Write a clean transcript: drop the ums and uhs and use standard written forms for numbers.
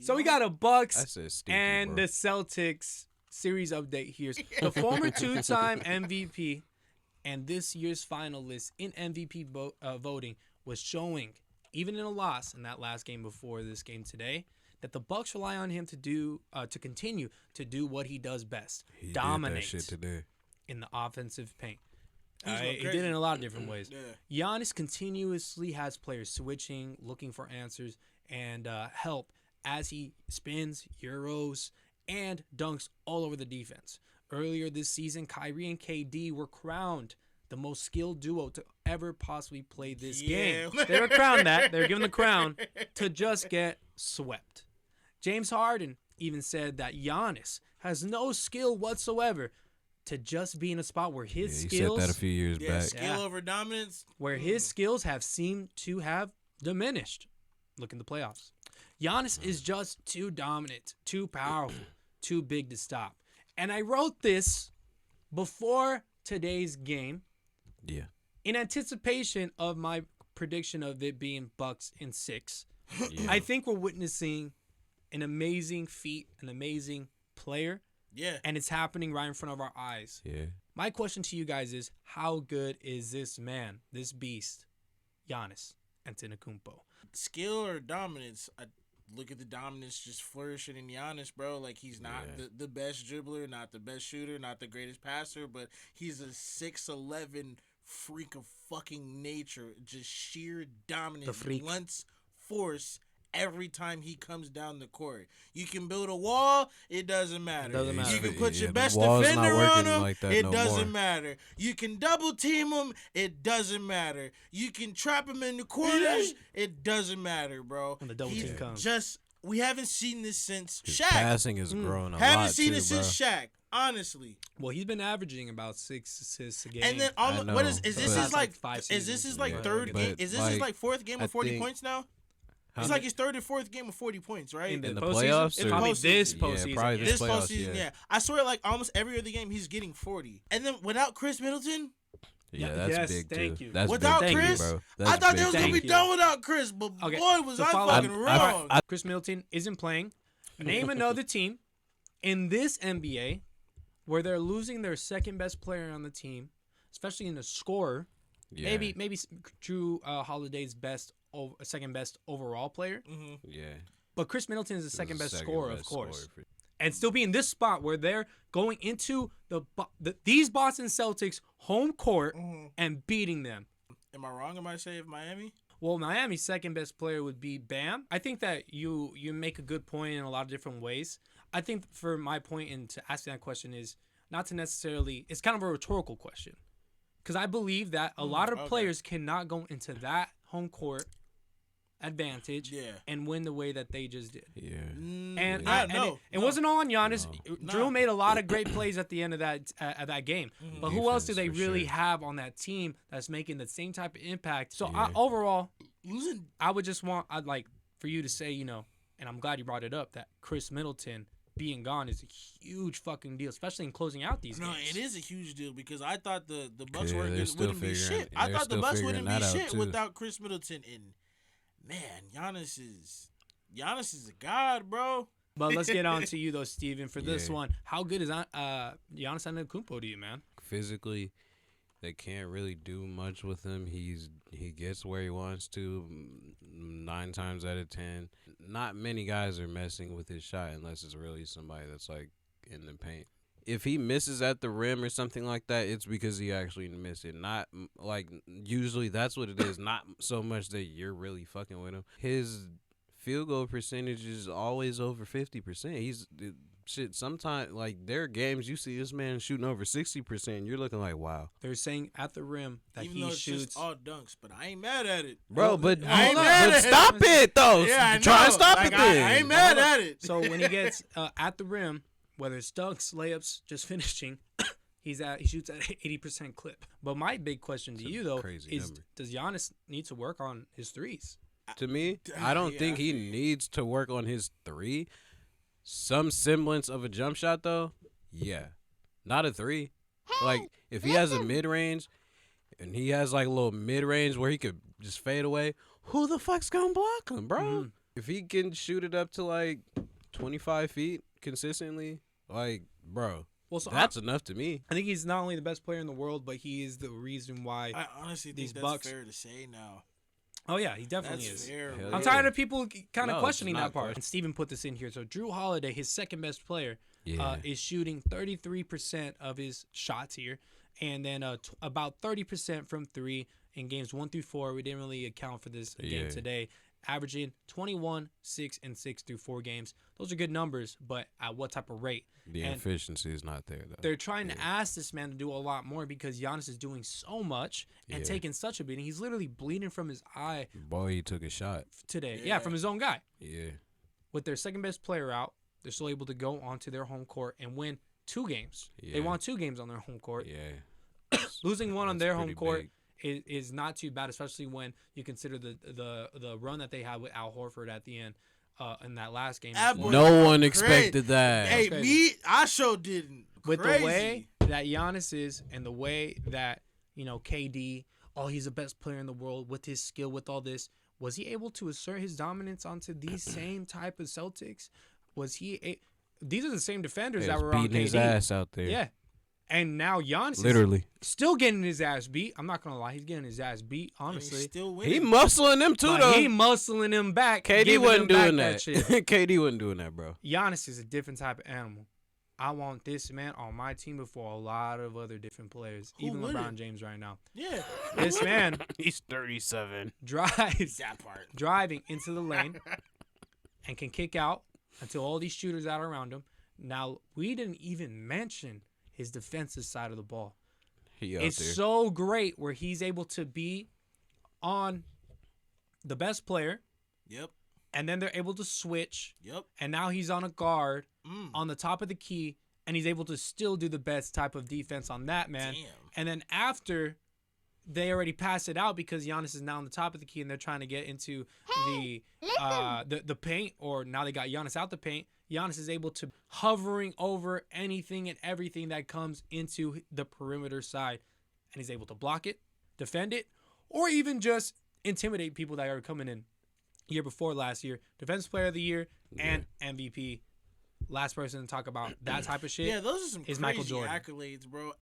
So we got a Bucks That's a stinky, and bro. the Celtics series update here. The former two-time MVP and this year's finalist in MVP voting was showing, even in a loss in that last game before this game today, that the Bucks rely on him to continue to do what he does best, He dominate did that shit today. in the offensive paint. going He did it in a lot of different ways. Giannis continuously has players switching, looking for answers and help as he spins, euros, and dunks all over the defense. Earlier this season, Kyrie and KD were crowned the most skilled duo to ever possibly play this game. They were crowned that. They were given the crown to just get swept. James Harden even said that Giannis has no skill whatsoever to just be in a spot where his He skills, said that a few years back. Skill over dominance. where his skills have seemed to have diminished. Look in the playoffs. Giannis is just too dominant, too powerful, too big to stop. And I wrote this before today's game Yeah. in anticipation of my prediction of it being Bucks in 6. Yeah. I think we're witnessing an amazing feat, an amazing player, Yeah. and it's happening right in front of our eyes. Yeah. My question to you guys is, how good is this man, this beast, Giannis Antetokounmpo? Skill or dominance? I look at the dominance just flourishing in Giannis, bro. Like, he's not the best dribbler, not the best shooter, not the greatest passer, but he's a 6'11" freak of fucking nature. Just sheer dominance. The freak. Blunts force every time he comes down the court. You can build a wall, it doesn't matter. It doesn't matter. You can put your the best wall's not defender on working him, like that it no doesn't more. matter. You can double team him, it doesn't matter. You can trap him in the corners, it doesn't matter, bro. When the double He's team comes. just, we haven't seen this since His Shaq. passing has grown a Haven't lot seen too, it since bro. Shaq, honestly. Well, he's been averaging about 6 assists a game. And then I what know, is but- this his like 5 is this seasons, his like yeah. third But, game? Is this his like, like fourth game I with 40 think- points now? Huh? It's like his third or fourth game with 40 points, right? in the, the postseason? playoffs It's or- probably Postseason. this Yeah, postseason. probably yeah. This playoffs, postseason, yeah. yeah. I swear, like almost every other game, he's getting 40. And then without Khris Middleton, Yeah, that's Yes, big thank too. you. That's without big too, Khris, bro. I That's thought they big was gonna too. be Thank you. done without Khris, but Okay, boy, was so I follow- fucking wrong. Khris Middleton isn't playing. Name another team in this NBA where they're losing their second best player on the team, especially in the scorer. Yeah. Maybe Drew Holiday's second best overall player, Yeah. but Khris Middleton is the second best Second scorer, of best course. scorer for- And still be in this spot where they're going into these Boston Celtics home court and beating them. Am I wrong? Am I saying Miami? Well, Miami's second best player would be Bam. I think that you make a good point in a lot of different ways. I think for my point into asking that question is not to necessarily, it's kind of a rhetorical question. Because I believe that a lot of okay. players cannot go into that home court advantage Yeah. and win the way that they just did. Yeah. And, Yeah, and no, it wasn't all on Giannis. No. Drew made a lot of great plays at the end of that game. But who else do they Defense, for really sure. have on that team that's making the same type of impact? So Yeah. overall, Losing. I would just I'd like for you to say, and I'm glad you brought it up, that Khris Middleton being gone is a huge fucking deal, especially in closing out these No, games. it is a huge deal because I thought the Bucks Yeah, wouldn't they're still be figuring- shit. I they're thought the still Bucks figuring wouldn't be that out, shit too. without Khris Middleton. And man, Giannis is a god, bro. But let's get on to you though, Steven, for this Yeah. one. How good is Giannis Antetokounmpo to you, man? Physically, they can't really do much with him. He gets where he wants to 9 times out of 10. Not many guys are messing with his shot unless it's really somebody that's like in the paint. If he misses at the rim or something like that, it's because he actually missed it. Not like usually that's what it is. Not so much that you're really fucking with him. His field goal percentage is always over 50%. He's shit. Sometimes like there are games you see this man shooting over 60%. You're looking like wow, They're saying at the rim that Even he though it's shoots. just all dunks, but I ain't mad at it. bro. But I ain't hold mad on, but at it. stop it though. Yeah, I Try know. and stop Like, it then. I ain't mad at it. So when he gets at the rim, whether it's dunks, layups, just finishing, he shoots at 80% clip. But my big question to you though crazy is, number. does Giannis need to work on his threes? To me, I don't Yeah, think I he feel you. needs to work on his 3. Some semblance of a jump shot, though, yeah. Not a 3. Like, if he has a mid-range and he has, like, a little mid-range where he could just fade away, who the fuck's gonna block him, bro? if he can shoot it up to like 25 feet consistently, like, bro, well, so that's enough to me. I think he's not only the best player in the world, but he is the reason why. I honestly think that's Bucks, fair to say now. Oh yeah, he definitely that's is. Fair, I'm tired of people kind of questioning that part. And Steven put this in here. So Drew Holiday, his second best player, is shooting 33% of his shots here, and then about 30% from three in games 1 through 4. We didn't really account for this game today. Averaging 21, 6, and 6 through 4 games. Those are good numbers, but at what type of rate? The efficiency is not there, though. They're trying to ask this man to do a lot more because Giannis is doing so much and taking such a beating. He's literally bleeding from his eye. Boy, he took a shot today. Yeah, from his own guy. Yeah. With their second best player out, they're still able to go onto their home court and win 2 games. Yeah. They won 2 games on their home court. Yeah. Losing one on their home court is not too bad, especially when you consider the run that they had with Al Horford at the end in that last game. No one expected that. Hey, I sure didn't. With the way that Giannis is and the way that, KD, he's the best player in the world with his skill, with all this, was he able to assert his dominance onto these same type of Celtics? Was he these are the same defenders that were on KD. Beating his ass out there. Yeah. And now Giannis literally is still getting his ass beat. I'm not going to lie. He's getting his ass beat, honestly. He muscling them too, though. He muscling him back. KD wasn't doing that. KD wasn't doing that, bro. Giannis is a different type of animal. I want this man on my team before a lot of other different players. Even LeBron James right now. Yeah. This man. He's 37. Drives. That part. Driving into the lane and can kick out until all these shooters out around him. Now, we didn't even mention his defensive side of the ball. It's so great where he's able to be on the best player. Yep. And then they're able to switch. Yep. And now he's on a guard on the top of the key, and he's able to still do the best type of defense on that man. Damn. And then after they already pass it out because Giannis is now on the top of the key and they're trying to get into the paint, or now they got Giannis out the paint. Giannis is able to hovering over anything and everything that comes into the perimeter side, and he's able to block it, defend it, or even just intimidate people that are coming in. Year before last year, Defensive Player of the Year and MVP. Last person to talk about that type of shit. Yeah, those are some is crazy Michael Jordan. accolades, bro.